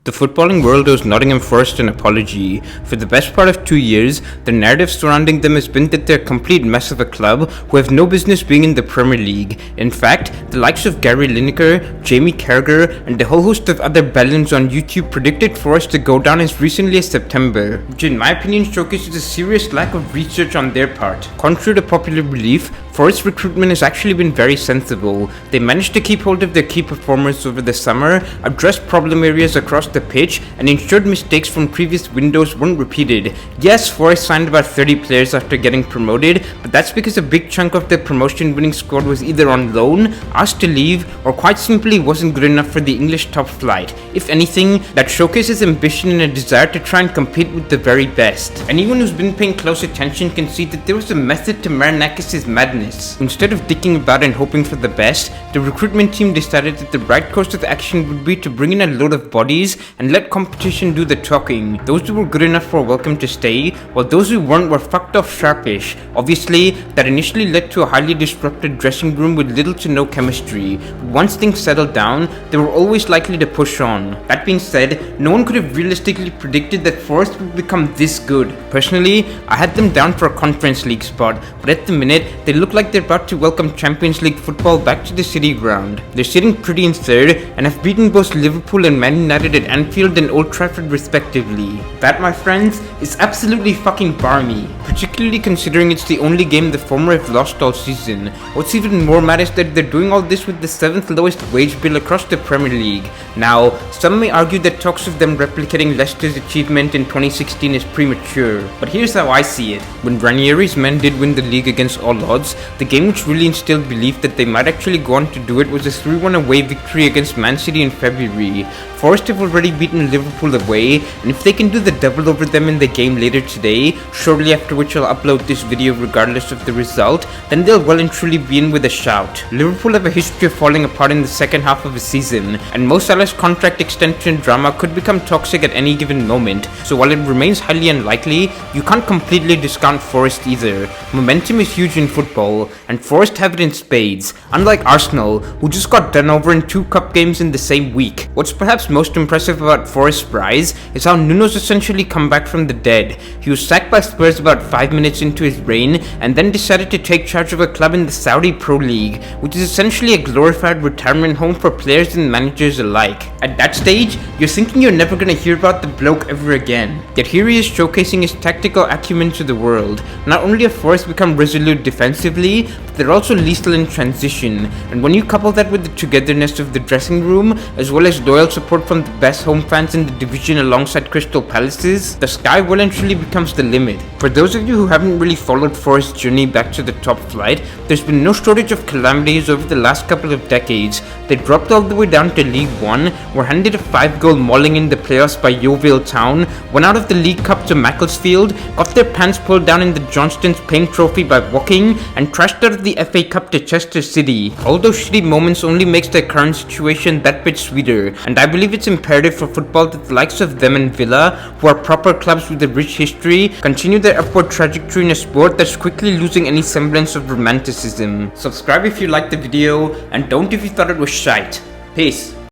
The footballing world owes Nottingham Forest an apology. For the best part of 2 years, the narrative surrounding them has been that they're a complete mess of a club who have no business being in the Premier League. In fact, the likes of Gary Lineker, Jamie Carragher, and a whole host of other bellends on YouTube predicted Forest to go down as recently as September, which in my opinion showcases a serious lack of research on their part. Contrary to popular belief, Forest's recruitment has actually been very sensible. They managed to keep hold of their key performers over the summer, addressed problem areas across the pitch, and ensured mistakes from previous windows weren't repeated. Yes, Forest signed about 30 players after getting promoted, but that's because a big chunk of their promotion winning squad was either on loan, asked to leave, or quite simply wasn't good enough for the English top flight. If anything, that showcases ambition and a desire to try and compete with the very best. Anyone who's been paying close attention can see that there was a method to Marinakis' madness. Instead of dicking about and hoping for the best, the recruitment team decided that the right course of action would be to bring in a load of bodies and let competition do the talking. Those who were good enough were welcome to stay, while those who weren't were fucked off sharpish. Obviously, that initially led to a highly disrupted dressing room with little to no chemistry, but once things settled down, they were always likely to push on. That being said, no one could have realistically predicted that Forest would become this good. Personally, I had them down for a Conference League spot, but at the minute, they look like they're about to welcome Champions League football back to the City ground. They're sitting pretty in third and have beaten both Liverpool and Man United at Anfield and Old Trafford respectively. That, my friends, is absolutely fucking barmy, particularly considering it's the only game the former have lost all season. What's even more mad is that they're doing all this with the 7th lowest wage bill across the Premier League. Now, some may argue that talks of them replicating Leicester's achievement in 2016 is premature, but here's how I see it. When Ranieri's men did win the league against all odds, the game which really instilled belief that they might actually go on to do it was a 3-1 away victory against Man City in February. Forest have already beaten Liverpool away, and if they can do the double over them in the game later today, shortly after which I'll upload this video regardless of the result, then they'll well and truly be in with a shout. Liverpool have a history of falling apart in the second half of a season, and Mo Salah's contract extension drama could become toxic at any given moment, so while it remains highly unlikely, you can't completely discount Forest either. Momentum is huge in football, and Forest have it in spades, unlike Arsenal, who just got done over in 2 cup games in the same week. What's perhaps most impressive about Forest's rise is how Nuno's essentially come back from the dead. He was sacked by Spurs about 5 minutes into his reign, and then decided to take charge of a club in the Saudi Pro League, which is essentially a glorified retirement home for players and managers alike. At that stage, you're thinking you're never gonna hear about the bloke ever again. Yet here he is showcasing his tactical acumen to the world. Not only have Forest become resolute defensively, but they're also lethal in transition, and when you couple that with the togetherness of the dressing room, as well as loyal support from the best home fans in the division alongside Crystal Palace's, the sky well and truly becomes the limit. For those of you who haven't really followed Forest's journey back to the top flight, there's been no shortage of calamities over the last couple of decades. They dropped all the way down to League One, were handed a 5-goal mauling in the playoffs by Yeovil Town, went out of the League Cup to Macclesfield, got their pants pulled down in the Johnston's Paint Trophy by Woking, and crashed out of the FA Cup to Leicester City. All those shitty moments only makes their current situation that bit sweeter, and I believe it's imperative for football that the likes of them and Villa, who are proper clubs with a rich history, continue their upward trajectory in a sport that's quickly losing any semblance of romanticism. Subscribe if you liked the video, and don't if you thought it was shite. Peace.